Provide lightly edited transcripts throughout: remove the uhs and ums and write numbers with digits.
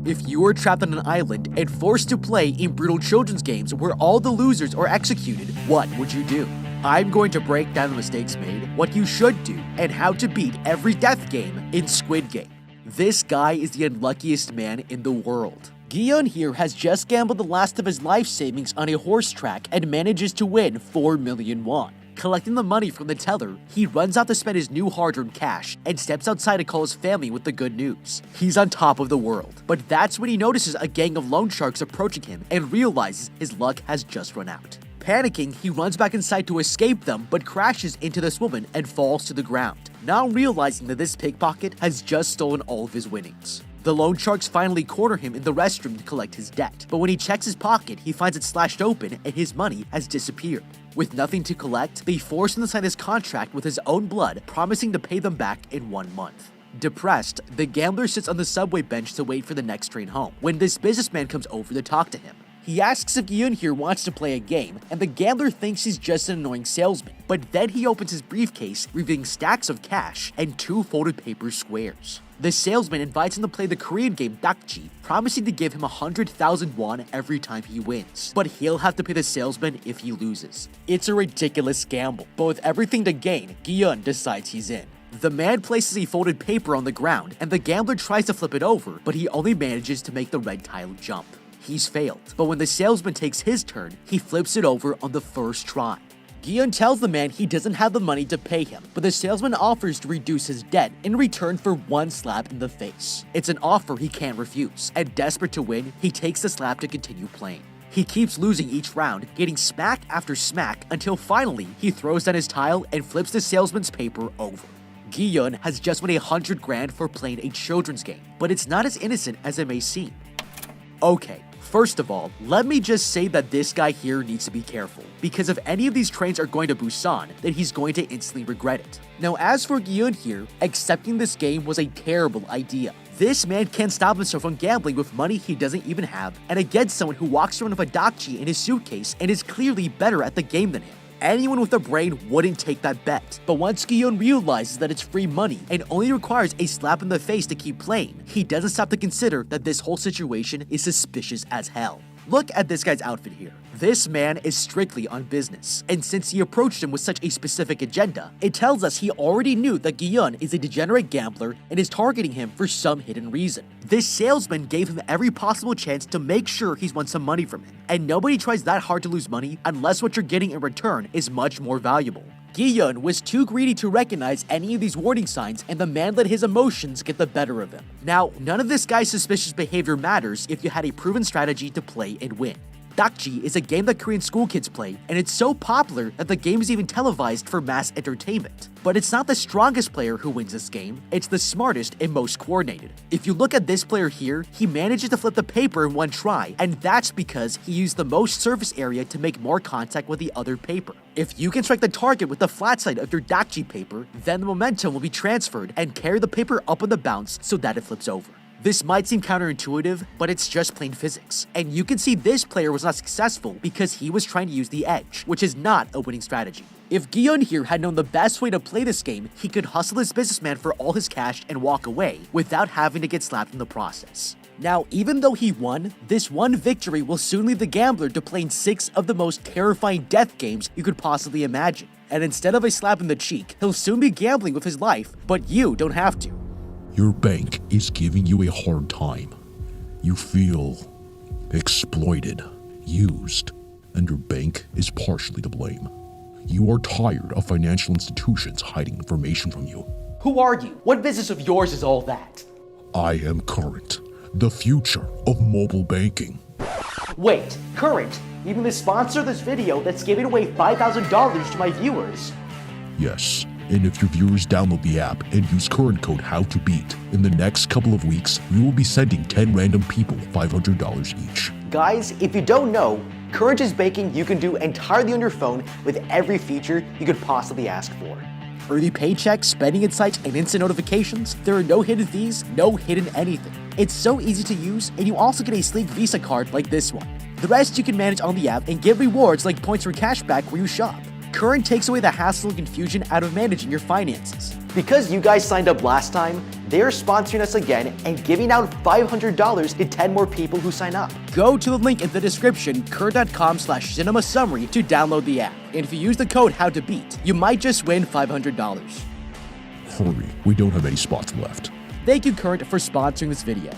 If you were trapped on an island and forced to play in brutal children's games where all the losers are executed, what would you do? I'm going to break down the mistakes made, what you should do, and how to beat every death game in Squid Game. This guy is the unluckiest man in the world. Gion here has just gambled the last of his life savings on a horse track and manages to win 4 million won. Collecting the money from the teller, he runs out to spend his new hard-earned cash and steps outside to call his family with the good news. He's on top of the world, but that's when he notices a gang of loan sharks approaching him and realizes his luck has just run out. Panicking, he runs back inside to escape them but crashes into this woman and falls to the ground, now realizing that this pickpocket has just stolen all of his winnings. The loan sharks finally corner him in the restroom to collect his debt, but when he checks his pocket, he finds it slashed open and his money has disappeared. With nothing to collect, they force him to sign his contract with his own blood, promising to pay them back in 1 month. Depressed, the gambler sits on the subway bench to wait for the next train home, when this businessman comes over to talk to him. He asks if Yoon here wants to play a game, and the gambler thinks he's just an annoying salesman, but then he opens his briefcase, revealing stacks of cash and 2 folded paper squares. The salesman invites him to play the Korean game Dakji, promising to give him 100,000 won every time he wins, but he'll have to pay the salesman if he loses. It's a ridiculous gamble, but with everything to gain, Gion decides he's in. The man places a folded paper on the ground, and the gambler tries to flip it over, but he only manages to make the red tile jump. He's failed, but when the salesman takes his turn, he flips it over on the first try. Gion tells the man he doesn't have the money to pay him, but the salesman offers to reduce his debt in return for 1 slap in the face. It's an offer he can't refuse, and desperate to win, he takes the slap to continue playing. He keeps losing each round, getting smack after smack, until finally he throws down his tile and flips the salesman's paper over. Gion has just won 100 grand for playing a children's game, but it's not as innocent as it may seem. Okay, first of all, let me just say that this guy here needs to be careful, because if any of these trains are going to Busan, then he's going to instantly regret it. Now as for Gion here, accepting this game was a terrible idea. This man can't stop himself from gambling with money he doesn't even have, and against someone who walks around with a dakji in his suitcase and is clearly better at the game than him. Anyone with a brain wouldn't take that bet, but once Gion realizes that it's free money and only requires a slap in the face to keep playing, he doesn't stop to consider that this whole situation is suspicious as hell. Look at this guy's outfit here. This man is strictly on business, and since he approached him with such a specific agenda, it tells us he already knew that Gion is a degenerate gambler and is targeting him for some hidden reason. This salesman gave him every possible chance to make sure he's won some money from him, and nobody tries that hard to lose money unless what you're getting in return is much more valuable. Gion was too greedy to recognize any of these warning signs, and the man let his emotions get the better of him. Now, none of this guy's suspicious behavior matters if you had a proven strategy to play and win. Dakji is a game that Korean school kids play, and it's so popular that the game is even televised for mass entertainment. But it's not the strongest player who wins this game, it's the smartest and most coordinated. If you look at this player here, he manages to flip the paper in 1 try, and that's because he used the most surface area to make more contact with the other paper. If you can strike the target with the flat side of your Dakji paper, then the momentum will be transferred and carry the paper up on the bounce so that it flips over. This might seem counterintuitive, but it's just plain physics. And you can see this player was not successful because he was trying to use the edge, which is not a winning strategy. If Gion here had known the best way to play this game, he could hustle this businessman for all his cash and walk away without having to get slapped in the process. Now, even though he won, this one victory will soon lead the gambler to playing 6 of the most terrifying death games you could possibly imagine. And instead of a slap in the cheek, he'll soon be gambling with his life, but you don't have to. Your bank is giving you a hard time. You feel exploited, used, and your bank is partially to blame. You are tired of financial institutions hiding information from you. Who are you? What business of yours is all that? I am Current, the future of mobile banking. Wait, Current? Even the sponsor of this video that's giving away $5,000 to my viewers? Yes. And if your viewers download the app and use current code HOWTOBEAT, in the next couple of weeks, we will be sending 10 random people $500 each. Guys, if you don't know, Current is banking you can do entirely on your phone with every feature you could possibly ask for. Early paychecks, spending insights, and instant notifications. There are no hidden fees, no hidden anything. It's so easy to use, and you also get a sleek Visa card like this one. The rest you can manage on the app and get rewards like points for cashback where you shop. Current takes away the hassle and confusion out of managing your finances. Because you guys signed up last time, They are sponsoring us again and giving out $500 to 10 more people who sign up. Go to the link in the description, current.com/cinemasummary to download the app. And if you use the code HOWTOBEAT, you might just win $500. Hurry, we don't have any spots left. Thank you, Current, for sponsoring this video.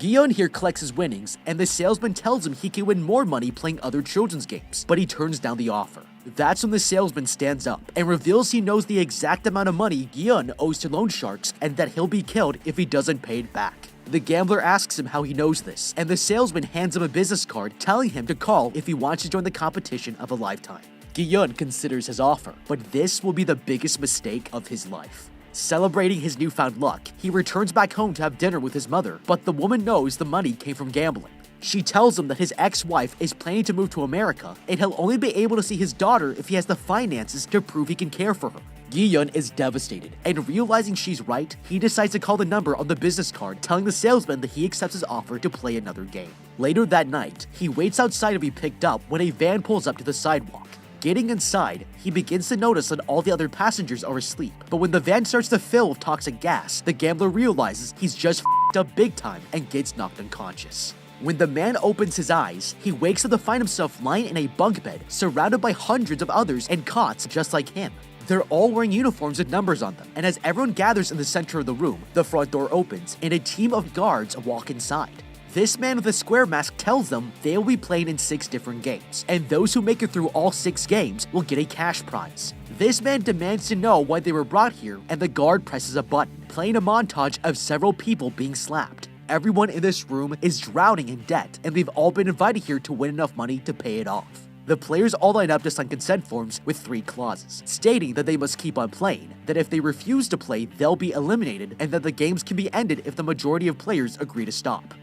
Guillaume here collects his winnings, and the salesman tells him he can win more money playing other children's games, but he turns down the offer. That's when the salesman stands up and reveals he knows the exact amount of money Guillaume owes to loan sharks and that he'll be killed if he doesn't pay it back. The gambler asks him how he knows this, and the salesman hands him a business card telling him to call if he wants to join the competition of a lifetime. Guillaume considers his offer, but this will be the biggest mistake of his life. Celebrating his newfound luck, he returns back home to have dinner with his mother, but the woman knows the money came from gambling. She tells him that his ex-wife is planning to move to America, and he'll only be able to see his daughter if he has the finances to prove he can care for her. Guillaume is devastated, and realizing she's right, he decides to call the number on the business card, telling the salesman that he accepts his offer to play another game. Later that night, he waits outside to be picked up when a van pulls up to the sidewalk. Getting inside, he begins to notice that all the other passengers are asleep. But when the van starts to fill with toxic gas, the gambler realizes he's just f***ed up big time and gets knocked unconscious. When the man opens his eyes, he wakes up to find himself lying in a bunk bed, surrounded by hundreds of others and cots just like him. They're all wearing uniforms with numbers on them, and as everyone gathers in the center of the room, the front door opens and a team of guards walk inside. This man with a square mask tells them they will be playing in 6 different games, and those who make it through all 6 games will get a cash prize. This man demands to know why they were brought here, and the guard presses a button, playing a montage of several people being slapped. Everyone in this room is drowning in debt, and they've all been invited here to win enough money to pay it off. The players all line up to sign consent forms with 3 clauses, stating that they must keep on playing, that if they refuse to play, they'll be eliminated, and that the games can be ended if the majority of players agree to stop.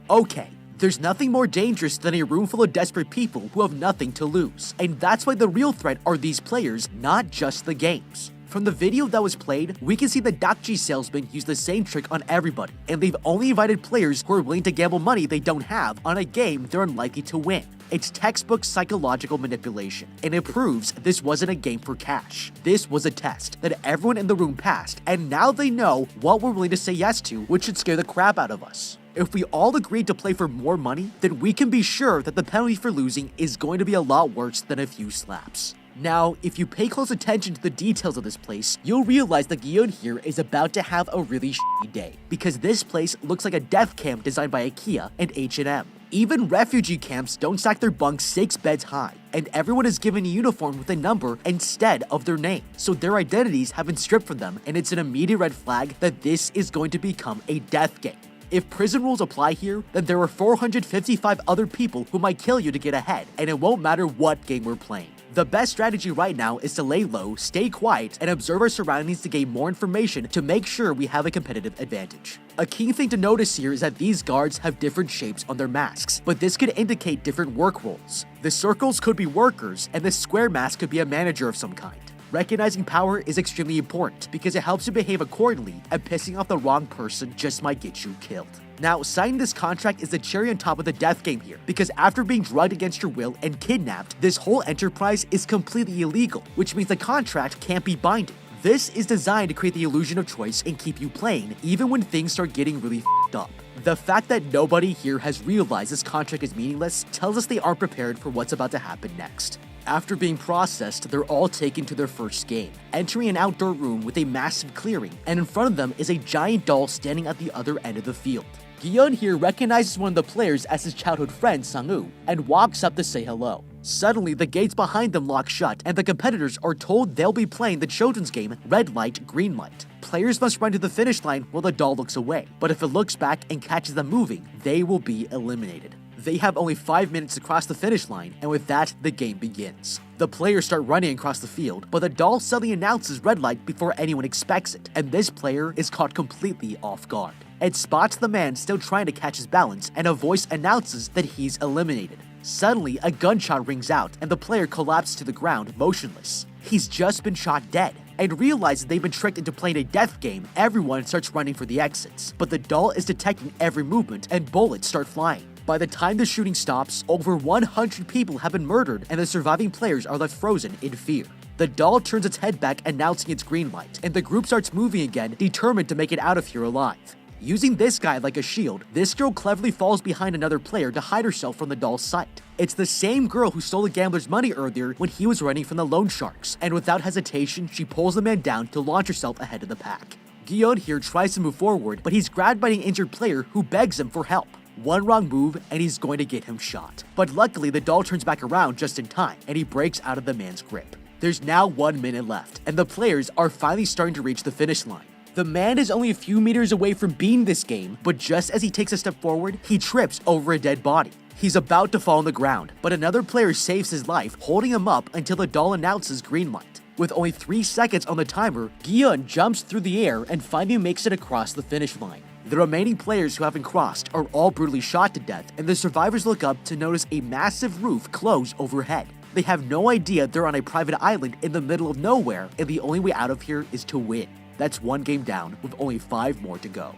Okay, there's nothing more dangerous than a room full of desperate people who have nothing to lose, and that's why the real threat are these players, not just the games. From the video that was played, we can see the Dakji salesman use the same trick on everybody, and they've only invited players who are willing to gamble money they don't have on a game they're unlikely to win. It's textbook psychological manipulation, and it proves this wasn't a game for cash. This was a test that everyone in the room passed, and now they know what we're willing to say yes to, which should scare the crap out of us. If we all agreed to play for more money, then we can be sure that the penalty for losing is going to be a lot worse than a few slaps. Now, if you pay close attention to the details of this place, you'll realize that Guillaume here is about to have a really shitty day, because this place looks like a death camp designed by IKEA and H&M. Even refugee camps don't stack their bunks 6 beds high, and everyone is given a uniform with a number instead of their name, so their identities have been stripped from them, and it's an immediate red flag that this is going to become a death game. If prison rules apply here, then there are 455 other people who might kill you to get ahead, and it won't matter what game we're playing. The best strategy right now is to lay low, stay quiet, and observe our surroundings to gain more information to make sure we have a competitive advantage. A key thing to notice here is that these guards have different shapes on their masks, but this could indicate different work roles. The circles could be workers, and the square mask could be a manager of some kind. Recognizing power is extremely important because it helps you behave accordingly, and pissing off the wrong person just might get you killed. Now, signing this contract is the cherry on top of the death game here, because after being drugged against your will and kidnapped, this whole enterprise is completely illegal, which means the contract can't be binding. This is designed to create the illusion of choice and keep you playing, even when things start getting really f***ed up. The fact that nobody here has realized this contract is meaningless tells us they aren't prepared for what's about to happen next. After being processed, they're all taken to their first game, entering an outdoor room with a massive clearing, and in front of them is a giant doll standing at the other end of the field. Guillaume here recognizes one of the players as his childhood friend Sang-woo and walks up to say hello. Suddenly, the gates behind them lock shut, and the competitors are told they'll be playing the children's game Red Light, Green Light. Players must run to the finish line while the doll looks away, but if it looks back and catches them moving, they will be eliminated. They have only 5 minutes to cross the finish line, and with that, the game begins. The players start running across the field, but the doll suddenly announces red light before anyone expects it, and this player is caught completely off guard. It spots the man still trying to catch his balance, and a voice announces that he's eliminated. Suddenly, a gunshot rings out, and the player collapses to the ground, motionless. He's just been shot dead. And realizing they've been tricked into playing a death game, everyone starts running for the exits. But the doll is detecting every movement, and bullets start flying. By the time the shooting stops, over 100 people have been murdered, and the surviving players are left frozen in fear. The the doll turns its head back, announcing its green light, and the group starts moving again, determined to make it out of here alive. Using this guy like a shield, this girl cleverly falls behind another player to hide herself from the doll's sight. It's the same girl who stole the gambler's money earlier when he was running from the loan sharks, and without hesitation, she pulls the man down to launch herself ahead of the pack. Guillaume here tries to move forward, but he's grabbed by an injured player who begs him for help. One wrong move and he's going to get him shot. But luckily the doll turns back around just in time and he breaks out of the man's grip. There's now 1 minute left and the players are finally starting to reach the finish line. The man is only a few meters away from beating this game, but just as he takes a step forward, he trips over a dead body. He's about to fall on the ground, but another player saves his life, holding him up until the doll announces green light. With only 3 seconds on the timer, Guillaume jumps through the air and finally makes it across the finish line. The remaining players who haven't crossed are all brutally shot to death, and the survivors look up to notice a massive roof close overhead. They have no idea they're on a private island in the middle of nowhere, and the only way out of here is to win. That's 1 game down with only 5 more to go.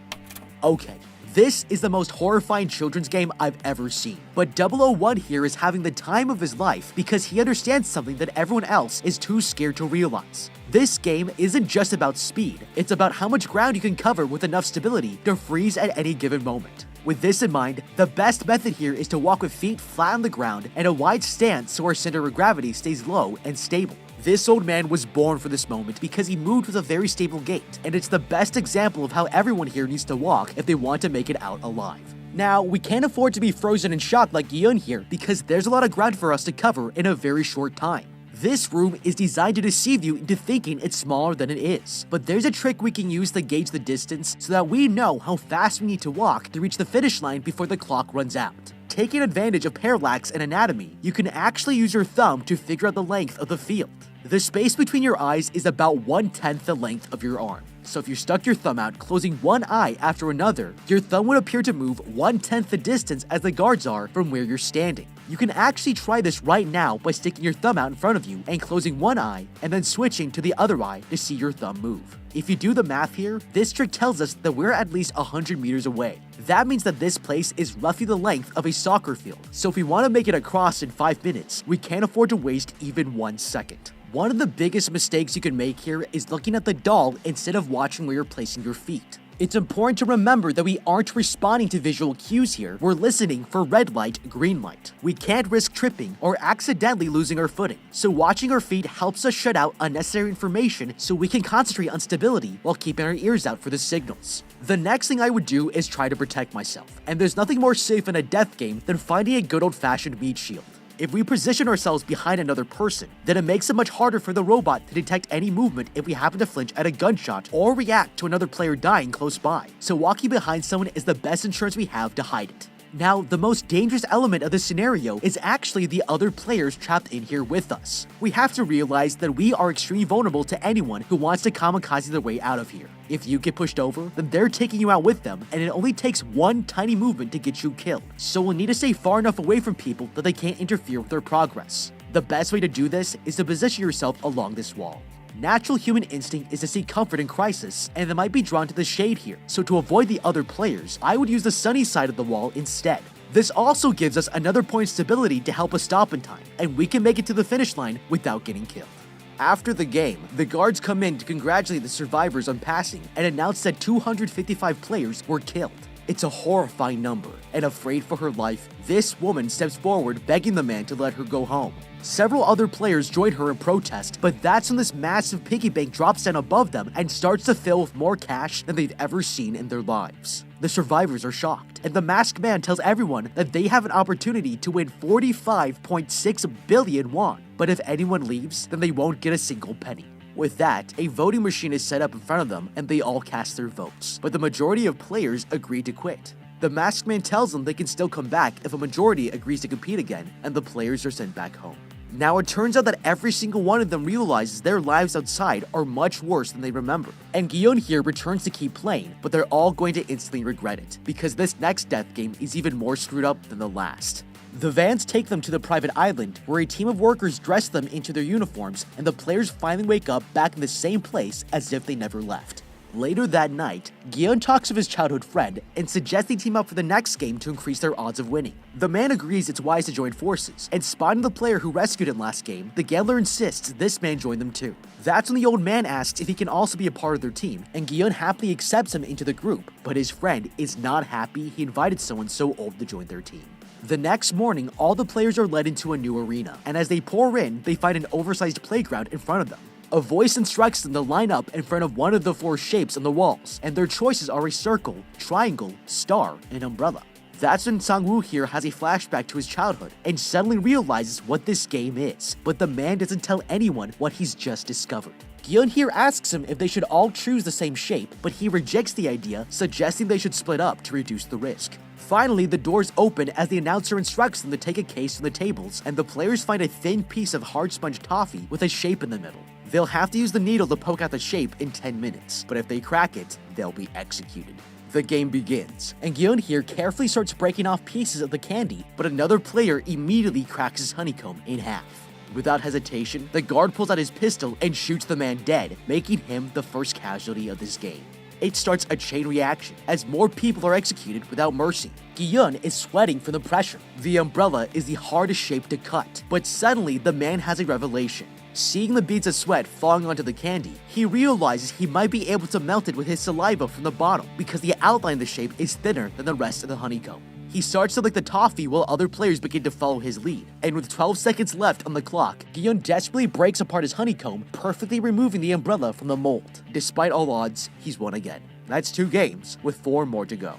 Okay, this is the most horrifying children's game I've ever seen, but 001 here is having the time of his life because he understands something that everyone else is too scared to realize. This game isn't just about speed, it's about how much ground you can cover with enough stability to freeze at any given moment. With this in mind, the best method here is to walk with feet flat on the ground and a wide stance so our center of gravity stays low and stable. This old man was born for this moment because he moved with a very stable gait, and it's the best example of how everyone here needs to walk if they want to make it out alive. Now, we can't afford to be frozen in shock like Guillaume here because there's a lot of ground for us to cover in a very short time. This room is designed to deceive you into thinking it's smaller than it is, but there's a trick we can use to gauge the distance so that we know how fast we need to walk to reach the finish line before the clock runs out. Taking advantage of parallax and anatomy, you can actually use your thumb to figure out the length of the field. The space between your eyes is about 1/10 the length of your arm. So if you stuck your thumb out, closing one eye after another, your thumb would appear to move 1/10 the distance as the guards are from where you're standing. You can actually try this right now by sticking your thumb out in front of you and closing one eye and then switching to the other eye to see your thumb move. If you do the math here, this trick tells us that we're at least 100 meters away. That means that this place is roughly the length of a soccer field. So if we want to make it across in 5 minutes, we can't afford to waste even 1 second. One of the biggest mistakes you can make here is looking at the doll instead of watching where you're placing your feet. It's important to remember that we aren't responding to visual cues here, we're listening for red light, green light. We can't risk tripping or accidentally losing our footing, so watching our feet helps us shut out unnecessary information so we can concentrate on stability while keeping our ears out for the signals. The next thing I would do is try to protect myself, and there's nothing more safe in a death game than finding a good old-fashioned meat shield. If we position ourselves behind another person, then it makes it much harder for the robot to detect any movement if we happen to flinch at a gunshot or react to another player dying close by. So walking behind someone is the best insurance we have to hide it. Now, the most dangerous element of this scenario is actually the other players trapped in here with us. We have to realize that we are extremely vulnerable to anyone who wants to kamikaze their way out of here. If you get pushed over, then they're taking you out with them, and it only takes one tiny movement to get you killed. So we'll need to stay far enough away from people that they can't interfere with their progress. The best way to do this is to position yourself along this wall. Natural human instinct is to seek comfort in crisis, and they might be drawn to the shade here, so to avoid the other players, I would use the sunny side of the wall instead. This also gives us another point of stability to help us stop in time, and we can make it to the finish line without getting killed. After the game, the guards come in to congratulate the survivors on passing and announce that 255 players were killed. It's a horrifying number, and afraid for her life, this woman steps forward begging the man to let her go home. Several other players join her in protest, but that's when this massive piggy bank drops down above them and starts to fill with more cash than they've ever seen in their lives. The survivors are shocked, and the masked man tells everyone that they have an opportunity to win 45.6 billion won, but if anyone leaves, then they won't get a single penny. With that, a voting machine is set up in front of them and they all cast their votes, but the majority of players agree to quit. The masked man tells them they can still come back if a majority agrees to compete again, and the players are sent back home. Now it turns out that every single one of them realizes their lives outside are much worse than they remember, and Guillaume here returns to keep playing, but they're all going to instantly regret it, because this next death game is even more screwed up than the last. The vans take them to the private island, where a team of workers dress them into their uniforms, and the players finally wake up back in the same place as if they never left. Later that night, Gion talks with his childhood friend and suggests they team up for the next game to increase their odds of winning. The man agrees it's wise to join forces, and spotting the player who rescued him last game, the gambler insists this man join them too. That's when the old man asks if he can also be a part of their team, and Gion happily accepts him into the group, but his friend is not happy he invited someone so old to join their team. The next morning, all the players are led into a new arena, and as they pour in, they find an oversized playground in front of them. A voice instructs them to line up in front of one of the 4 shapes on the walls, and their choices are a circle, triangle, star, and umbrella. That's when Sang-woo here has a flashback to his childhood and suddenly realizes what this game is, but the man doesn't tell anyone what he's just discovered. Gion here asks him if they should all choose the same shape, but he rejects the idea, suggesting they should split up to reduce the risk. Finally, the doors open as the announcer instructs them to take a case from the tables, and the players find a thin piece of hard sponge toffee with a shape in the middle. They'll have to use the needle to poke out the shape in 10 minutes, but if they crack it, they'll be executed. The game begins, and Gion here carefully starts breaking off pieces of the candy, but another player immediately cracks his honeycomb in half. Without hesitation, the guard pulls out his pistol and shoots the man dead, making him the first casualty of this game. It starts a chain reaction, as more people are executed without mercy. Gion is sweating from the pressure. The umbrella is the hardest shape to cut, but suddenly the man has a revelation. Seeing the beads of sweat falling onto the candy, he realizes he might be able to melt it with his saliva from the bottom because the outline of the shape is thinner than the rest of the honeycomb. He starts to lick the toffee while other players begin to follow his lead, and with 12 seconds left on the clock, Gion desperately breaks apart his honeycomb, perfectly removing the umbrella from the mold. Despite all odds, he's won again. That's 2 games, with 4 more to go.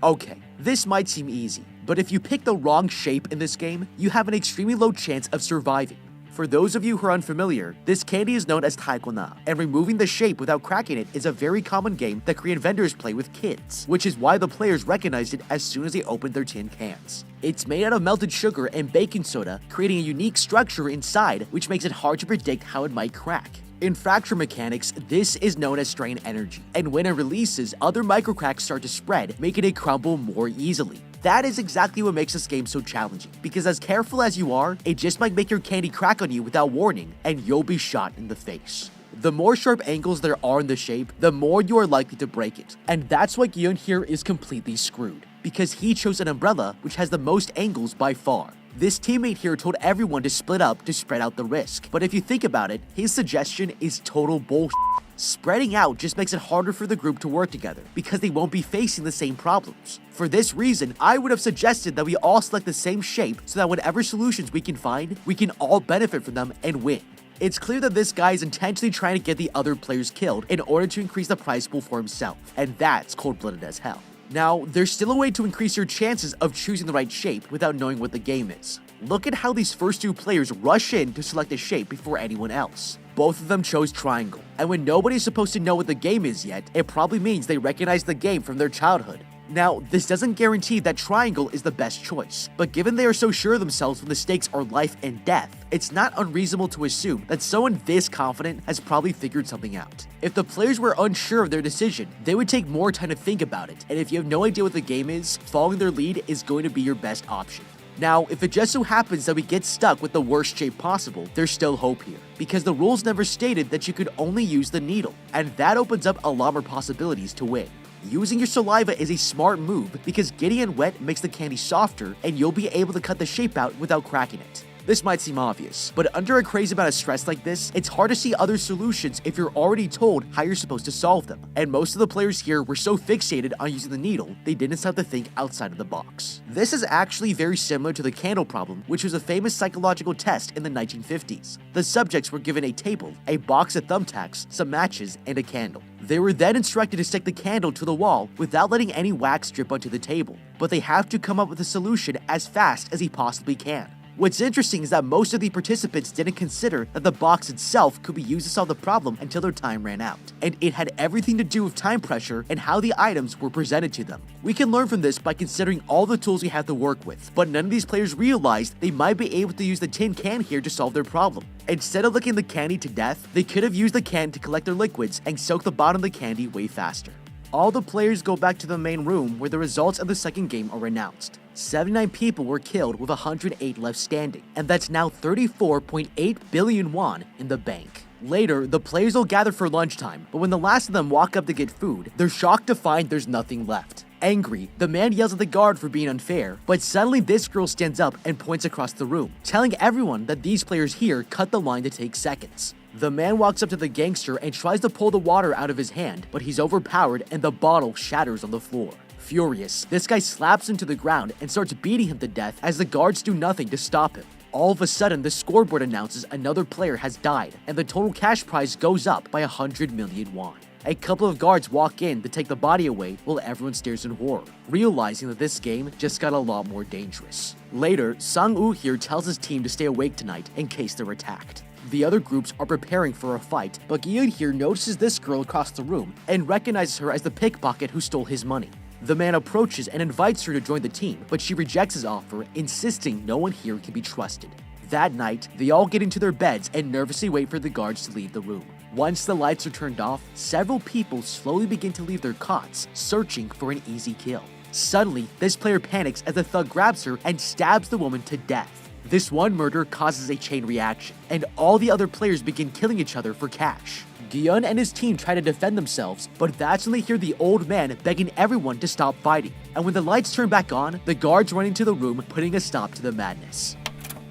Okay, this might seem easy, but if you pick the wrong shape in this game, you have an extremely low chance of surviving. For those of you who are unfamiliar, this candy is known as taekwondo, and removing the shape without cracking it is a very common game that Korean vendors play with kids, which is why the players recognized it as soon as they opened their tin cans. It's made out of melted sugar and baking soda, creating a unique structure inside, which makes it hard to predict how it might crack. In fracture mechanics, this is known as strain energy, and when it releases, other microcracks start to spread, making it crumble more easily. That is exactly what makes this game so challenging, because as careful as you are, it just might make your candy crack on you without warning, and you'll be shot in the face. The more sharp angles there are in the shape, the more you are likely to break it, and that's why Gion here is completely screwed, because he chose an umbrella which has the most angles by far. This teammate here told everyone to split up to spread out the risk, but if you think about it, his suggestion is total bullshit. Spreading out just makes it harder for the group to work together, because they won't be facing the same problems. For this reason, I would have suggested that we all select the same shape so that whatever solutions we can find, we can all benefit from them and win. It's clear that this guy is intentionally trying to get the other players killed in order to increase the prize pool for himself, and that's cold-blooded as hell. Now, there's still a way to increase your chances of choosing the right shape without knowing what the game is. Look at how these first 2 players rush in to select a shape before anyone else. Both of them chose triangle, and when nobody's supposed to know what the game is yet, it probably means they recognize the game from their childhood. Now, this doesn't guarantee that triangle is the best choice, but given they are so sure of themselves when the stakes are life and death, it's not unreasonable to assume that someone this confident has probably figured something out. If the players were unsure of their decision, they would take more time to think about it, and if you have no idea what the game is, following their lead is going to be your best option. Now, if it just so happens that we get stuck with the worst shape possible, there's still hope here, because the rules never stated that you could only use the needle, and that opens up a lot more possibilities to win. Using your saliva is a smart move because getting it wet makes the candy softer and you'll be able to cut the shape out without cracking it. This might seem obvious, but under a crazy amount of stress like this, it's hard to see other solutions if you're already told how you're supposed to solve them. And most of the players here were so fixated on using the needle, they didn't start to think outside of the box. This is actually very similar to the candle problem, which was a famous psychological test in the 1950s. The subjects were given a table, a box of thumbtacks, some matches, and a candle. They were then instructed to stick the candle to the wall without letting any wax drip onto the table, but they have to come up with a solution as fast as he possibly can. What's interesting is that most of the participants didn't consider that the box itself could be used to solve the problem until their time ran out, and it had everything to do with time pressure and how the items were presented to them. We can learn from this by considering all the tools we have to work with, but none of these players realized they might be able to use the tin can here to solve their problem. Instead of licking the candy to death, they could have used the can to collect their liquids and soak the bottom of the candy way faster. All the players go back to the main room where the results of the second game are announced. 79 people were killed with 108 left standing, and that's now 34.8 billion won in the bank. Later, the players will gather for lunchtime, but when the last of them walk up to get food, they're shocked to find there's nothing left. Angry, the man yells at the guard for being unfair, but suddenly this girl stands up and points across the room, telling everyone that these players here cut the line to take seconds. The man walks up to the gangster and tries to pull the water out of his hand, but he's overpowered and the bottle shatters on the floor. Furious, this guy slaps him to the ground and starts beating him to death as the guards do nothing to stop him. All of a sudden, the scoreboard announces another player has died, and the total cash prize goes up by 100 million won. A couple of guards walk in to take the body away while everyone stares in horror, realizing that this game just got a lot more dangerous. Later, Sang-woo here tells his team to stay awake tonight in case they're attacked. The other groups are preparing for a fight, but Gi-eun here notices this girl across the room and recognizes her as the pickpocket who stole his money. The man approaches and invites her to join the team, but she rejects his offer, insisting no one here can be trusted. That night, they all get into their beds and nervously wait for the guards to leave the room. Once the lights are turned off, several people slowly begin to leave their cots, searching for an easy kill. Suddenly, this player panics as the thug grabs her and stabs the woman to death. This one murder causes a chain reaction, and all the other players begin killing each other for cash. Gi-eun and his team try to defend themselves, but that's when they hear the old man begging everyone to stop fighting. And when the lights turn back on, the guards run into the room, putting a stop to the madness.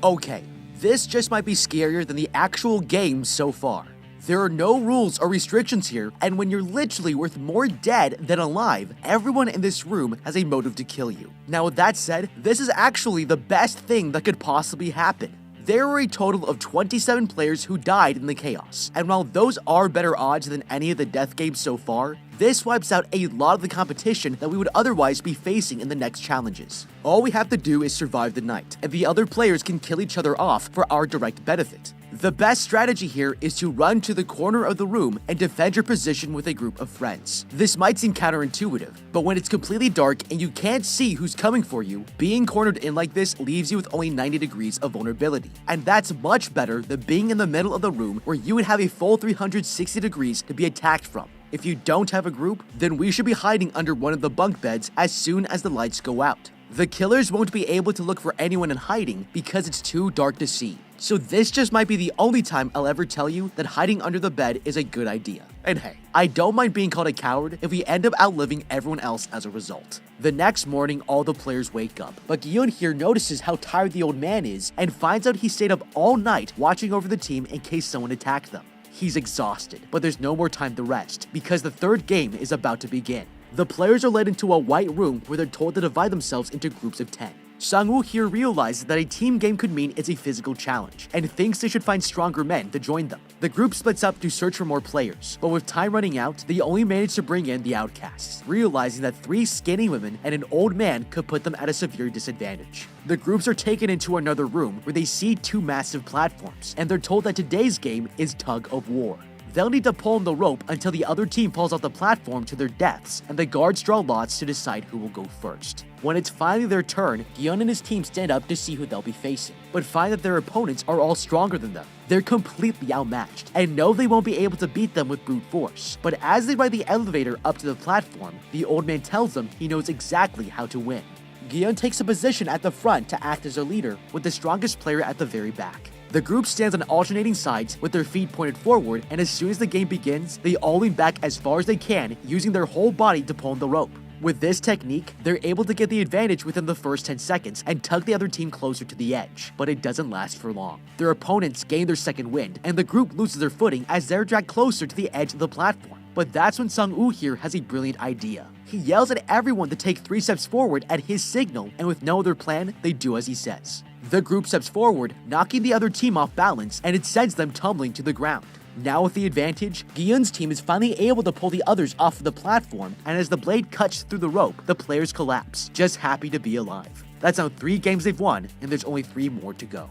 Okay, this just might be scarier than the actual game so far. There are no rules or restrictions here, and when you're literally worth more dead than alive, everyone in this room has a motive to kill you. Now with that said, this is actually the best thing that could possibly happen. There were a total of 27 players who died in the chaos, and while those are better odds than any of the death games so far, this wipes out a lot of the competition that we would otherwise be facing in the next challenges. All we have to do is survive the night, and the other players can kill each other off for our direct benefit. The best strategy here is to run to the corner of the room and defend your position with a group of friends. This might seem counterintuitive, but when it's completely dark and you can't see who's coming for you, being cornered in like this leaves you with only 90 degrees of vulnerability. And that's much better than being in the middle of the room where you would have a full 360 degrees to be attacked from. If you don't have a group, then we should be hiding under one of the bunk beds as soon as the lights go out. The killers won't be able to look for anyone in hiding because it's too dark to see. So this just might be the only time I'll ever tell you that hiding under the bed is a good idea. And hey, I don't mind being called a coward if we end up outliving everyone else as a result. The next morning, all the players wake up, but Gi-eun here notices how tired the old man is and finds out he stayed up all night watching over the team in case someone attacked them. He's exhausted, but there's no more time to rest because the third game is about to begin. The players are led into a white room where they're told to divide themselves into groups of 10. Sang-woo here realizes that a team game could mean it's a physical challenge, and thinks they should find stronger men to join them. The group splits up to search for more players, but with time running out, they only manage to bring in the outcasts, realizing that 3 skinny women and an old man could put them at a severe disadvantage. The groups are taken into another room where they see 2 massive platforms, and they're told that today's game is tug of war. They'll need to pull on the rope until the other team falls off the platform to their deaths, and the guards draw lots to decide who will go first. When it's finally their turn, Gi-eun and his team stand up to see who they'll be facing, but find that their opponents are all stronger than them. They're completely outmatched, and know they won't be able to beat them with brute force. But as they ride the elevator up to the platform, the old man tells them he knows exactly how to win. Gi-eun takes a position at the front to act as a leader, with the strongest player at the very back. The group stands on alternating sides with their feet pointed forward, and as soon as the game begins, they all lean back as far as they can, using their whole body to pull on the rope. With this technique, they're able to get the advantage within the first 10 seconds and tug the other team closer to the edge, but it doesn't last for long. Their opponents gain their second wind, and the group loses their footing as they're dragged closer to the edge of the platform. But that's when Sang-woo here has a brilliant idea. He yells at everyone to take 3 steps forward at his signal, and with no other plan, they do as he says. The group steps forward, knocking the other team off balance, and it sends them tumbling to the ground. Now with the advantage, Gi-eun's team is finally able to pull the others off of the platform, and as the blade cuts through the rope, the players collapse, just happy to be alive. That's now 3 games they've won, and there's only 3 more to go.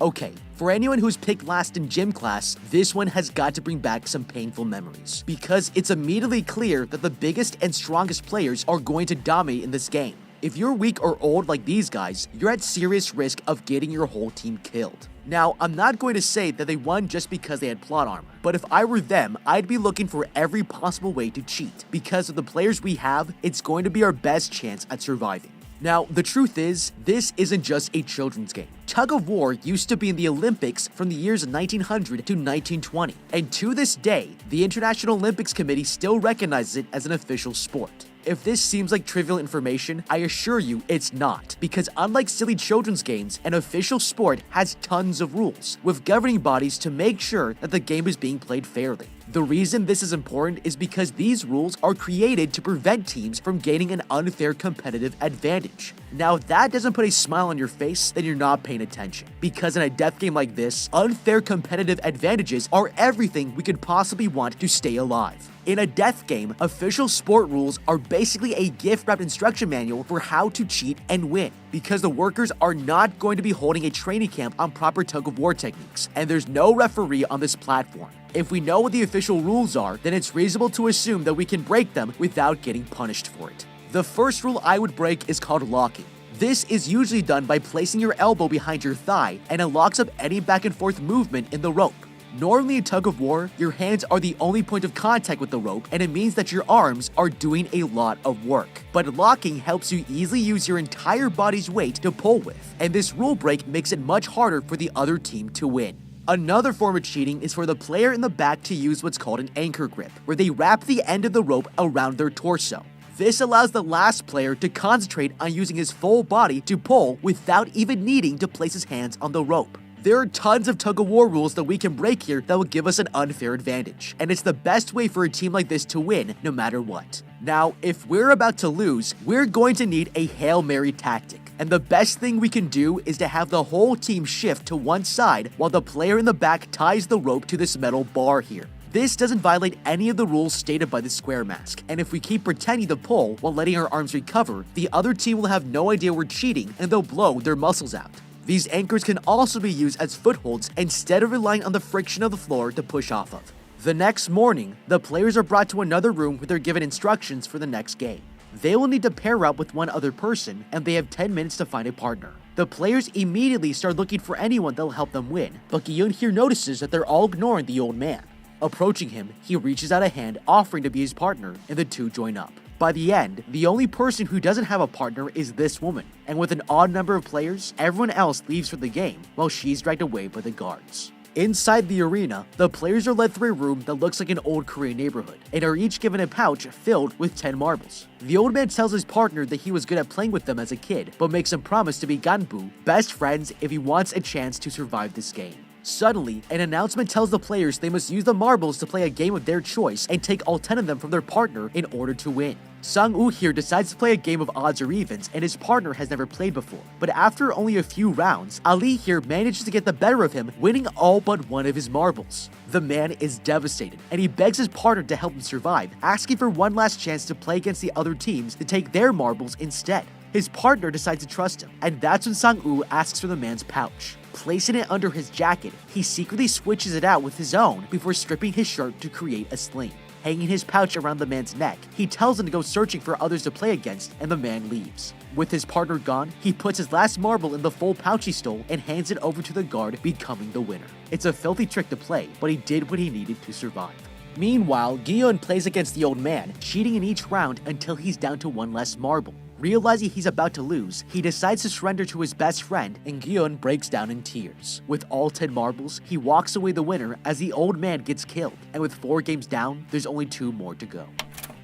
Okay, for anyone who's picked last in gym class, this one has got to bring back some painful memories, because it's immediately clear that the biggest and strongest players are going to dominate in this game. If you're weak or old like these guys, you're at serious risk of getting your whole team killed. Now, I'm not going to say that they won just because they had plot armor, but if I were them, I'd be looking for every possible way to cheat. Because of the players we have, it's going to be our best chance at surviving. Now, the truth is, this isn't just a children's game. Tug of war used to be in the Olympics from the years 1900 to 1920, and to this day, the International Olympics Committee still recognizes it as an official sport. If this seems like trivial information, I assure you it's not, because unlike silly children's games, an official sport has tons of rules, with governing bodies to make sure that the game is being played fairly. The reason this is important is because these rules are created to prevent teams from gaining an unfair competitive advantage. Now, if that doesn't put a smile on your face, then you're not paying attention. Because in a death game like this, unfair competitive advantages are everything we could possibly want to stay alive. In a death game, official sport rules are basically a gift-wrapped instruction manual for how to cheat and win, because the workers are not going to be holding a training camp on proper tug-of-war techniques, and there's no referee on this platform. If we know what the official rules are, then it's reasonable to assume that we can break them without getting punished for it. The first rule I would break is called locking. This is usually done by placing your elbow behind your thigh, and it locks up any back and forth movement in the rope. Normally in tug of war, your hands are the only point of contact with the rope, and it means that your arms are doing a lot of work. But locking helps you easily use your entire body's weight to pull with, and this rule break makes it much harder for the other team to win. Another form of cheating is for the player in the back to use what's called an anchor grip, where they wrap the end of the rope around their torso. This allows the last player to concentrate on using his full body to pull without even needing to place his hands on the rope. There are tons of tug-of-war rules that we can break here that will give us an unfair advantage, and it's the best way for a team like this to win no matter what. Now, if we're about to lose, we're going to need a Hail Mary tactic, and the best thing we can do is to have the whole team shift to one side while the player in the back ties the rope to this metal bar here. This doesn't violate any of the rules stated by the square mask, and if we keep pretending to pull while letting our arms recover, the other team will have no idea we're cheating and they'll blow their muscles out. These anchors can also be used as footholds instead of relying on the friction of the floor to push off of. The next morning, the players are brought to another room where they're given instructions for the next game. They will need to pair up with one other person, and they have 10 minutes to find a partner. The players immediately start looking for anyone that'll help them win, but Gyun here notices that they're all ignoring the old man. Approaching him, he reaches out a hand offering to be his partner, and the two join up. By the end, the only person who doesn't have a partner is this woman, and with an odd number of players, everyone else leaves for the game while she's dragged away by the guards. Inside the arena, the players are led through a room that looks like an old Korean neighborhood, and are each given a pouch filled with 10 marbles. The old man tells his partner that he was good at playing with them as a kid, but makes him promise to be ganbu, best friends, if he wants a chance to survive this game. Suddenly, an announcement tells the players they must use the marbles to play a game of their choice and take all 10 of them from their partner in order to win. Sang-woo here decides to play a game of odds or evens, and his partner has never played before. But after only a few rounds, Ali here manages to get the better of him, winning all but one of his marbles. The man is devastated, and he begs his partner to help him survive, asking for one last chance to play against the other teams to take their marbles instead. His partner decides to trust him, and that's when Sang-woo asks for the man's pouch. Placing it under his jacket, he secretly switches it out with his own before stripping his shirt to create a sling. Hanging his pouch around the man's neck, he tells him to go searching for others to play against, and the man leaves. With his partner gone, he puts his last marble in the full pouch he stole and hands it over to the guard, becoming the winner. It's a filthy trick to play, but he did what he needed to survive. Meanwhile, Gyun plays against the old man, cheating in each round until he's down to one less marble. Realizing he's about to lose, he decides to surrender to his best friend, and Gyun breaks down in tears. With all 10 marbles, he walks away the winner as the old man gets killed, and with 4 games down, there's only 2 more to go.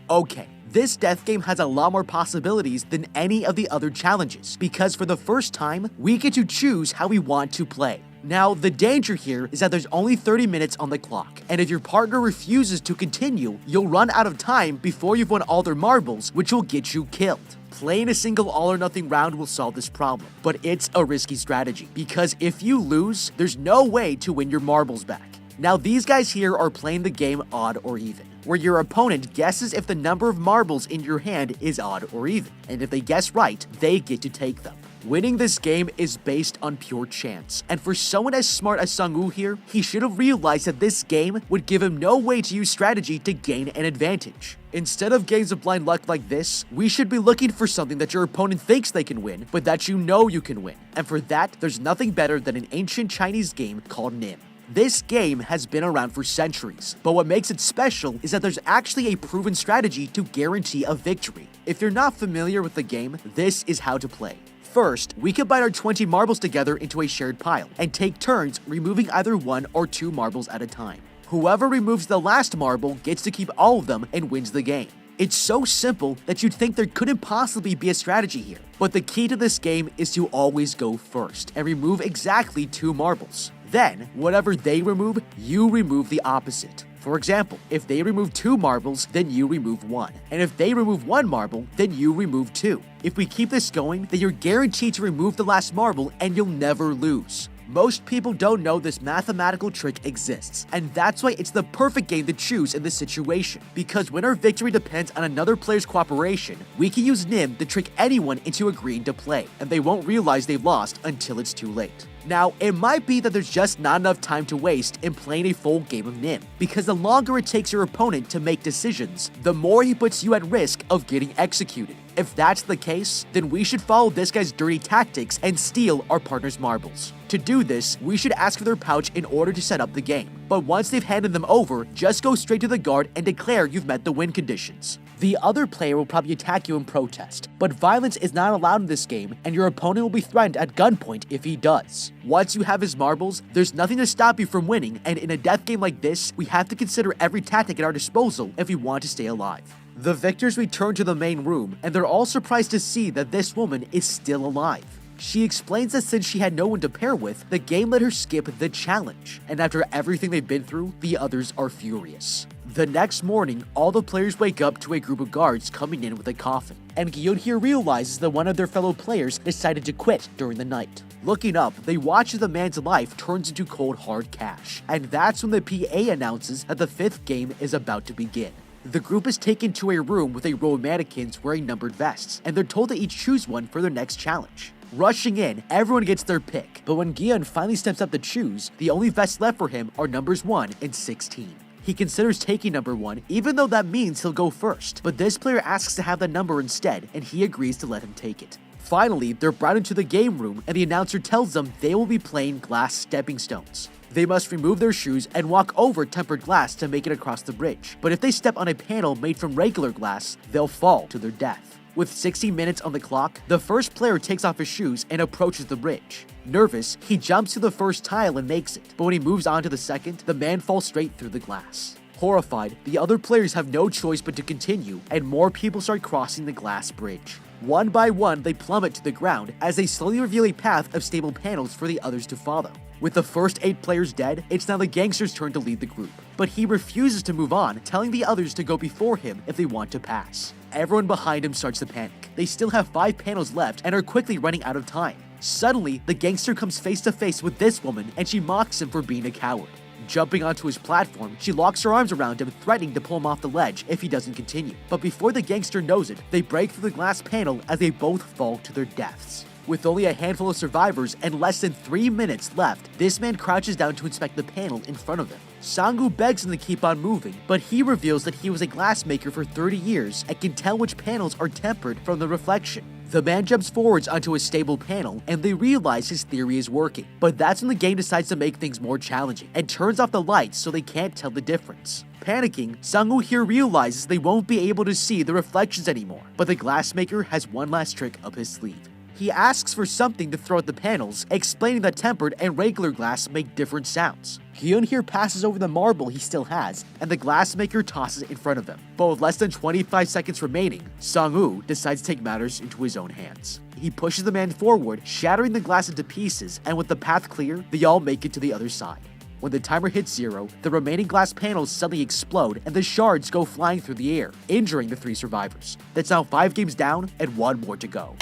Okay, this death game has a lot more possibilities than any of the other challenges, because for the first time, we get to choose how we want to play. Now, the danger here is that there's only 30 minutes on the clock, and if your partner refuses to continue, you'll run out of time before you've won all their marbles, which will get you killed. Playing a single all-or-nothing round will solve this problem, but it's a risky strategy, because if you lose, there's no way to win your marbles back. Now, these guys here are playing the game odd or even, where your opponent guesses if the number of marbles in your hand is odd or even, and if they guess right, they get to take them. Winning this game is based on pure chance, and for someone as smart as Sang-woo here, he should have realized that this game would give him no way to use strategy to gain an advantage. Instead of games of blind luck like this, we should be looking for something that your opponent thinks they can win, but that you know you can win. And for that, there's nothing better than an ancient Chinese game called Nim. This game has been around for centuries, but what makes it special is that there's actually a proven strategy to guarantee a victory. If you're not familiar with the game, this is how to play. First, we combine our 20 marbles together into a shared pile and take turns removing either 1 or 2 marbles at a time. Whoever removes the last marble gets to keep all of them and wins the game. It's so simple that you'd think there couldn't possibly be a strategy here. But the key to this game is to always go first and remove exactly 2 marbles. Then, whatever they remove, you remove the opposite. For example, if they remove 2 marbles, then you remove 1. And if they remove 1 marble, then you remove 2. If we keep this going, then you're guaranteed to remove the last marble and you'll never lose. Most people don't know this mathematical trick exists, and that's why it's the perfect game to choose in this situation. Because when our victory depends on another player's cooperation, we can use Nim to trick anyone into agreeing to play, and they won't realize they've lost until it's too late. Now, it might be that there's just not enough time to waste in playing a full game of Nim, because the longer it takes your opponent to make decisions, the more he puts you at risk of getting executed. If that's the case, then we should follow this guy's dirty tactics and steal our partner's marbles. To do this, we should ask for their pouch in order to set up the game. But once they've handed them over, just go straight to the guard and declare you've met the win conditions. The other player will probably attack you in protest, but violence is not allowed in this game, and your opponent will be threatened at gunpoint if he does. Once you have his marbles, there's nothing to stop you from winning, and in a death game like this, we have to consider every tactic at our disposal if we want to stay alive. The victors return to the main room, and they're all surprised to see that this woman is still alive. She explains that since she had no one to pair with, the game let her skip the challenge, and after everything they've been through, the others are furious. The next morning, all the players wake up to a group of guards coming in with a coffin, and Gyun here realizes that one of their fellow players decided to quit during the night. Looking up, they watch as the man's life turns into cold hard cash, and that's when the PA announces that the 5th game is about to begin. The group is taken to a room with a row of mannequins wearing numbered vests, and they're told to each choose one for their next challenge. Rushing in, everyone gets their pick, but when Gyun finally steps up to choose, the only vests left for him are numbers 1 and 16. He considers taking number 1, even though that means he'll go first, but this player asks to have the number instead, and he agrees to let him take it. Finally, they're brought into the game room, and the announcer tells them they will be playing glass stepping stones. They must remove their shoes and walk over tempered glass to make it across the bridge, but if they step on a panel made from regular glass, they'll fall to their death. With 60 minutes on the clock, the first player takes off his shoes and approaches the bridge. Nervous, he jumps to the first tile and makes it, but when he moves on to the second, the man falls straight through the glass. Horrified, the other players have no choice but to continue, and more people start crossing the glass bridge. One by one, they plummet to the ground as they slowly reveal a path of stable panels for the others to follow. With the first 8 players dead, it's now the gangster's turn to lead the group, but he refuses to move on, telling the others to go before him if they want to pass. Everyone behind him starts to panic. They still have 5 panels left and are quickly running out of time. Suddenly, the gangster comes face to face with this woman and she mocks him for being a coward. Jumping onto his platform, she locks her arms around him, threatening to pull him off the ledge if he doesn't continue. But before the gangster knows it, they break through the glass panel as they both fall to their deaths. With only a handful of survivors and less than 3 minutes left, this man crouches down to inspect the panel in front of him. Sang-woo begs him to keep on moving, but he reveals that he was a glassmaker for 30 years and can tell which panels are tempered from the reflection. The man jumps forwards onto a stable panel, and they realize his theory is working. But that's when the game decides to make things more challenging, and turns off the lights so they can't tell the difference. Panicking, Sang-woo here realizes they won't be able to see the reflections anymore, but the glassmaker has one last trick up his sleeve. He asks for something to throw at the panels, explaining that tempered and regular glass make different sounds. Hyun here passes over the marble he still has, and the glassmaker tosses it in front of him. But with less than 25 seconds remaining, Sang-woo decides to take matters into his own hands. He pushes the man forward, shattering the glass into pieces, and with the path clear, they all make it to the other side. When the timer hits 0, the remaining glass panels suddenly explode and the shards go flying through the air, injuring the 3 survivors. That's now 5 games down and 1 more to go.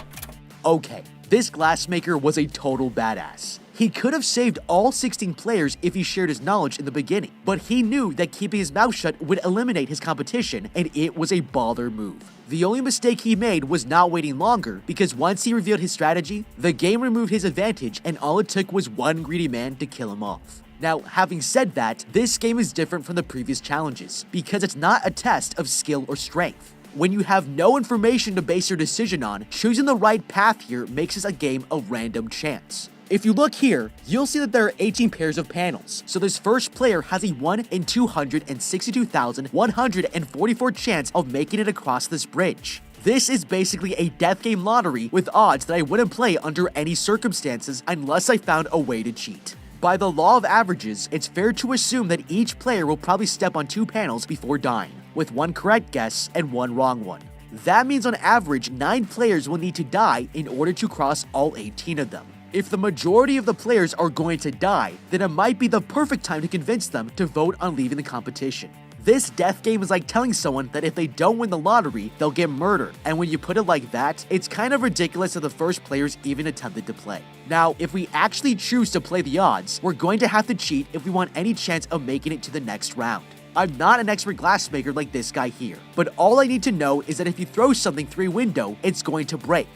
Okay, this glassmaker was a total badass. He could have saved all 16 players if he shared his knowledge in the beginning, but he knew that keeping his mouth shut would eliminate his competition, and it was a baller move. The only mistake he made was not waiting longer, because once he revealed his strategy, the game removed his advantage and all it took was one greedy man to kill him off. Now, having said that, this game is different from the previous challenges, because it's not a test of skill or strength. When you have no information to base your decision on, choosing the right path here makes this a game of random chance. If you look here, you'll see that there are 18 pairs of panels, so this first player has a 1 in 262,144 chance of making it across this bridge. This is basically a death game lottery with odds that I wouldn't play under any circumstances unless I found a way to cheat. By the law of averages, it's fair to assume that each player will probably step on 2 panels before dying, with 1 correct guess and 1 wrong one. That means on average, 9 players will need to die in order to cross all 18 of them. If the majority of the players are going to die, then it might be the perfect time to convince them to vote on leaving the competition. This death game is like telling someone that if they don't win the lottery, they'll get murdered, and when you put it like that, it's kind of ridiculous that the first players even attempted to play. Now, if we actually choose to play the odds, we're going to have to cheat if we want any chance of making it to the next round. I'm not an expert glassmaker like this guy here, but all I need to know is that if you throw something through a window, it's going to break.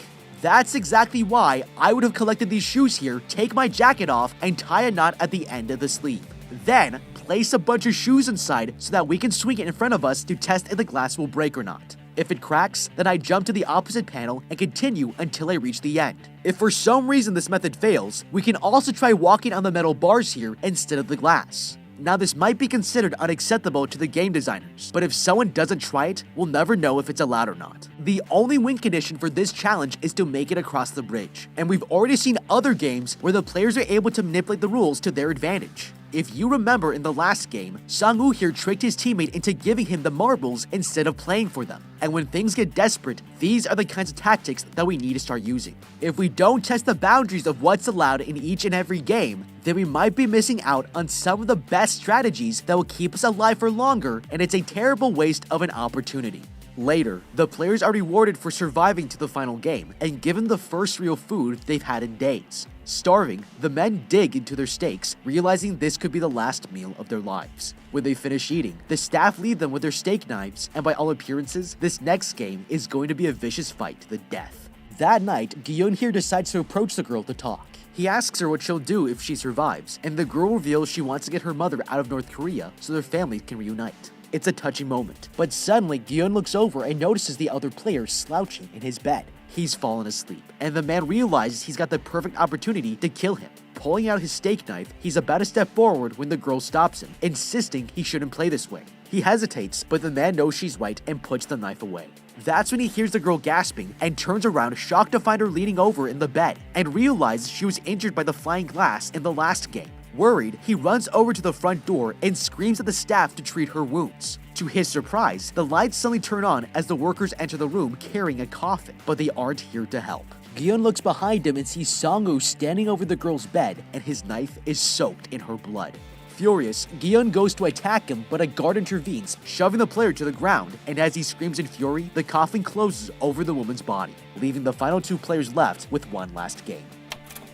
That's exactly why I would have collected these shoes here, take my jacket off, and tie a knot at the end of the sleeve. Then, place a bunch of shoes inside so that we can swing it in front of us to test if the glass will break or not. If it cracks, then I jump to the opposite panel and continue until I reach the end. If for some reason this method fails, we can also try walking on the metal bars here instead of the glass. Now this might be considered unacceptable to the game designers, but if someone doesn't try it, we'll never know if it's allowed or not. The only win condition for this challenge is to make it across the bridge, and we've already seen other games where the players are able to manipulate the rules to their advantage. If you remember in the last game, Sang-woo here tricked his teammate into giving him the marbles instead of playing for them. And when things get desperate, these are the kinds of tactics that we need to start using. If we don't test the boundaries of what's allowed in each and every game, then we might be missing out on some of the best strategies that will keep us alive for longer, and it's a terrible waste of an opportunity. Later, the players are rewarded for surviving to the final game and given the first real food they've had in days. Starving, the men dig into their steaks, realizing this could be the last meal of their lives. When they finish eating, the staff leave them with their steak knives, and by all appearances, this next game is going to be a vicious fight to the death. That night, Gi-yeon here decides to approach the girl to talk. He asks her what she'll do if she survives, and the girl reveals she wants to get her mother out of North Korea so their families can reunite. It's a touching moment, but suddenly Gi-yeon looks over and notices the other player slouching in his bed. He's fallen asleep, and the man realizes he's got the perfect opportunity to kill him. Pulling out his steak knife, he's about to step forward when the girl stops him, insisting he shouldn't play this way. He hesitates, but the man knows she's right and puts the knife away. That's when he hears the girl gasping and turns around, shocked to find her leaning over in the bed, and realizes she was injured by the flying glass in the last game. Worried, he runs over to the front door and screams at the staff to treat her wounds. To his surprise, the lights suddenly turn on as the workers enter the room carrying a coffin, but they aren't here to help. Gi-yeon looks behind him and sees Sang-woo standing over the girl's bed, and his knife is soaked in her blood. Furious, Gi-yeon goes to attack him, but a guard intervenes, shoving the player to the ground, and as he screams in fury, the coffin closes over the woman's body, leaving the final 2 players left with one last game.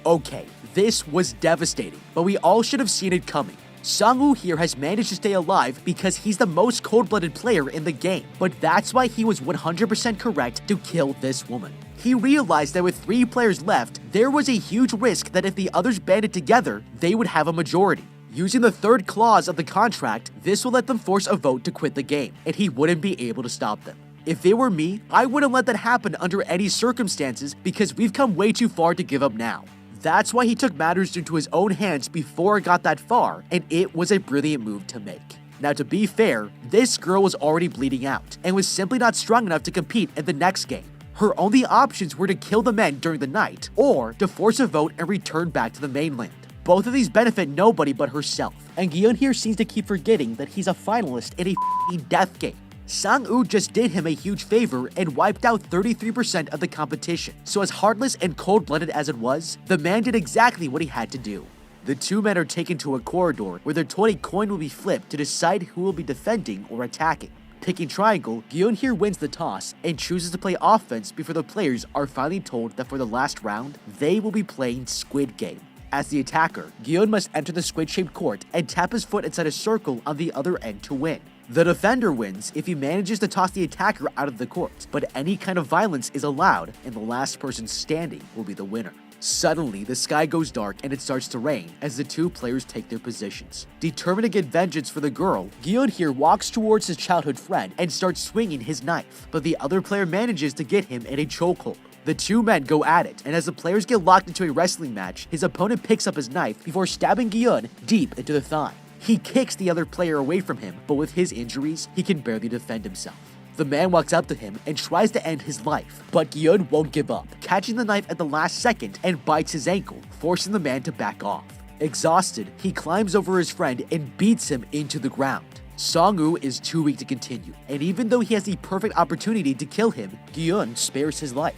Okay, this was devastating, but we all should have seen it coming. Sang-woo here has managed to stay alive because he's the most cold-blooded player in the game, but that's why he was 100% correct to kill this woman. He realized that with 3 players left, there was a huge risk that if the others banded together, they would have a majority. Using the 3rd clause of the contract, this will let them force a vote to quit the game, and he wouldn't be able to stop them. If it were me, I wouldn't let that happen under any circumstances because we've come way too far to give up now. That's why he took matters into his own hands before it got that far, and it was a brilliant move to make. Now to be fair, this girl was already bleeding out, and was simply not strong enough to compete in the next game. Her only options were to kill the men during the night, or to force a vote and return back to the mainland. Both of these benefit nobody but herself, and Gi-yeon here seems to keep forgetting that he's a finalist in a f***ing death game. Sang-woo just did him a huge favor and wiped out 33% of the competition, so as heartless and cold-blooded as it was, the man did exactly what he had to do. The 2 men are taken to a corridor where they're told a coin will be flipped to decide who will be defending or attacking. Picking triangle, Gi-yeon here wins the toss and chooses to play offense before the players are finally told that for the last round, they will be playing Squid Game. As the attacker, Gi-yeon must enter the squid-shaped court and tap his foot inside a circle on the other end to win. The defender wins if he manages to toss the attacker out of the court, but any kind of violence is allowed, and the last person standing will be the winner. Suddenly, the sky goes dark and it starts to rain as the 2 players take their positions. Determined to get vengeance for the girl, Gi-yeon here walks towards his childhood friend and starts swinging his knife, but the other player manages to get him in a chokehold. The two men go at it, and as the players get locked into a wrestling match, his opponent picks up his knife before stabbing Gyun deep into the thigh. He kicks the other player away from him, but with his injuries, he can barely defend himself. The man walks up to him and tries to end his life, but Gyun won't give up, catching the knife at the last second and bites his ankle, forcing the man to back off. Exhausted, he climbs over his friend and beats him into the ground. Song-woo is too weak to continue, and even though he has the perfect opportunity to kill him, Gyun spares his life.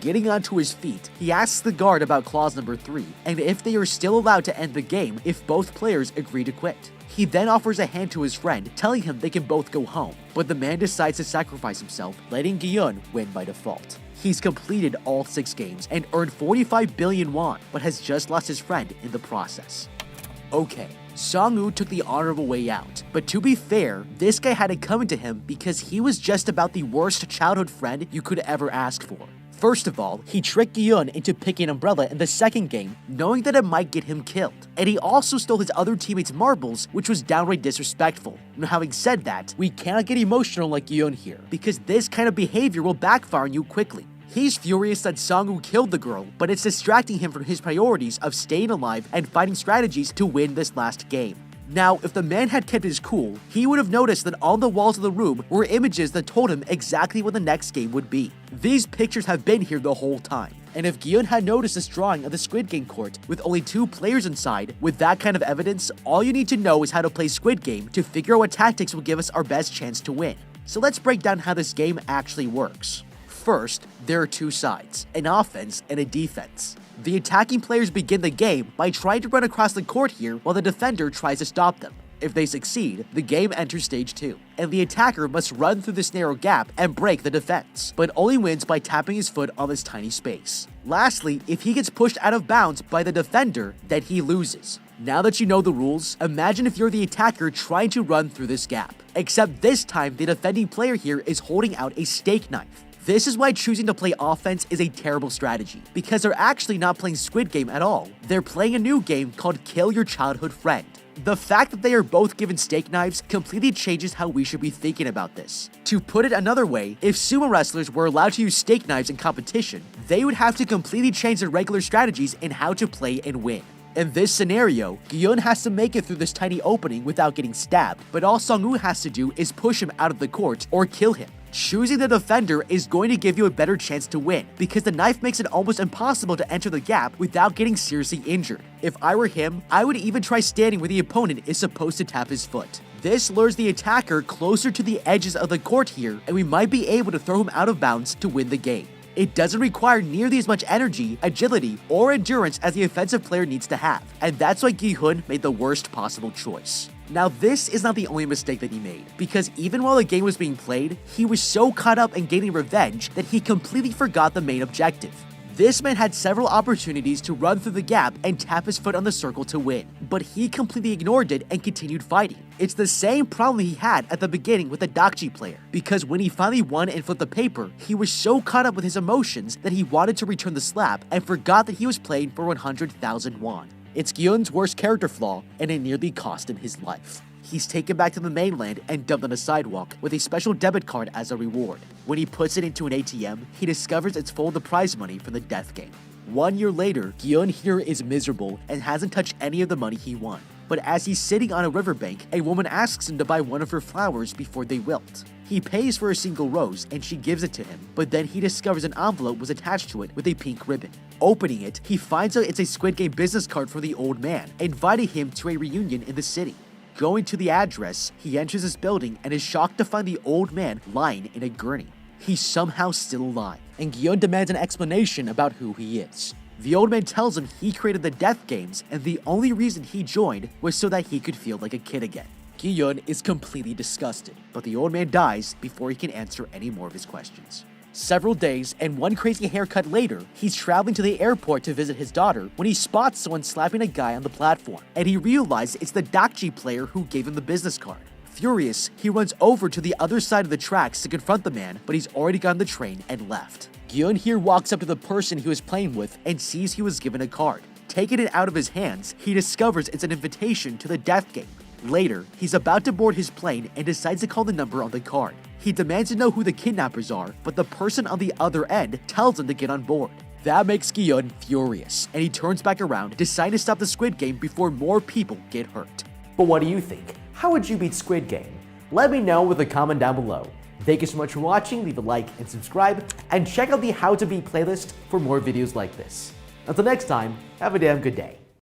Getting onto his feet, he asks the guard about clause number 3, and if they are still allowed to end the game if both players agree to quit. He then offers a hand to his friend, telling him they can both go home, but the man decides to sacrifice himself, letting Gyun win by default. He's completed all 6 games and earned 45 billion won, but has just lost his friend in the process. Okay, Song-woo took the honorable way out, but to be fair, this guy had it coming to him because he was just about the worst childhood friend you could ever ask for. First of all, he tricked Gyun into picking an umbrella in the second game, knowing that it might get him killed. And he also stole his other teammates' marbles, which was downright disrespectful. Now, having said that, we cannot get emotional like Gyun here, because this kind of behavior will backfire on you quickly. He's furious that Song-woo killed the girl, but it's distracting him from his priorities of staying alive and finding strategies to win this last game. Now, if the man had kept his cool, he would have noticed that on the walls of the room were images that told him exactly what the next game would be. These pictures have been here the whole time. And if Gyun had noticed this drawing of the Squid Game court with only 2 players inside, with that kind of evidence, all you need to know is how to play Squid Game to figure out what tactics will give us our best chance to win. So let's break down how this game actually works. First, there are 2 sides, an offense and a defense. The attacking players begin the game by trying to run across the court here while the defender tries to stop them. If they succeed, the game enters stage 2, and the attacker must run through this narrow gap and break the defense, but only wins by tapping his foot on this tiny space. Lastly, if he gets pushed out of bounds by the defender, then he loses. Now that you know the rules, imagine if you're the attacker trying to run through this gap. Except this time, the defending player here is holding out a steak knife. This is why choosing to play offense is a terrible strategy, because they're actually not playing Squid Game at all. They're playing a new game called Kill Your Childhood Friend. The fact that they are both given steak knives completely changes how we should be thinking about this. To put it another way, if sumo wrestlers were allowed to use steak knives in competition, they would have to completely change their regular strategies in how to play and win. In this scenario, Gyun has to make it through this tiny opening without getting stabbed, but all Song-woo has to do is push him out of the court or kill him. Choosing the defender is going to give you a better chance to win, because the knife makes it almost impossible to enter the gap without getting seriously injured. If I were him, I would even try standing where the opponent is supposed to tap his foot. This lures the attacker closer to the edges of the court here, and we might be able to throw him out of bounds to win the game. It doesn't require nearly as much energy, agility, or endurance as the offensive player needs to have, and that's why Gi-hun made the worst possible choice. Now, this is not the only mistake that he made, because even while the game was being played, he was so caught up in gaining revenge that he completely forgot the main objective. This man had several opportunities to run through the gap and tap his foot on the circle to win, but he completely ignored it and continued fighting. It's the same problem he had at the beginning with the Dakji player, because when he finally won and flipped the paper, he was so caught up with his emotions that he wanted to return the slap and forgot that he was playing for 100,000 won. It's Gyun's worst character flaw, and it nearly cost him his life. He's taken back to the mainland and dumped on a sidewalk with a special debit card as a reward. When he puts it into an ATM, he discovers it's full of the prize money from the death game. 1 year later, Gyun here is miserable and hasn't touched any of the money he won. But as he's sitting on a riverbank, a woman asks him to buy one of her flowers before they wilt. He pays for a single rose and she gives it to him, but then he discovers an envelope was attached to it with a pink ribbon. Opening it, he finds out it's a Squid Game business card for the old man, inviting him to a reunion in the city. Going to the address, he enters this building and is shocked to find the old man lying in a gurney. He's somehow still alive, and Gyun demands an explanation about who he is. The old man tells him he created the death games and the only reason he joined was so that he could feel like a kid again. Gyun is completely disgusted, but the old man dies before he can answer any more of his questions. Several days and one crazy haircut later, he's traveling to the airport to visit his daughter when he spots someone slapping a guy on the platform, and he realizes it's the Dakji player who gave him the business card. Furious, he runs over to the other side of the tracks to confront the man, but he's already gotten the train and left. Gyun here walks up to the person he was playing with and sees he was given a card. Taking it out of his hands, he discovers it's an invitation to the death game. Later, he's about to board his plane and decides to call the number on the card. He demands to know who the kidnappers are, but the person on the other end tells him to get on board. That makes Gi-yeon furious, and he turns back around, deciding to stop the Squid Game before more people get hurt. But what do you think? How would you beat Squid Game? Let me know with a comment down below. Thank you so much for watching, leave a like and subscribe, and check out the How to Beat playlist for more videos like this. Until next time, have a damn good day.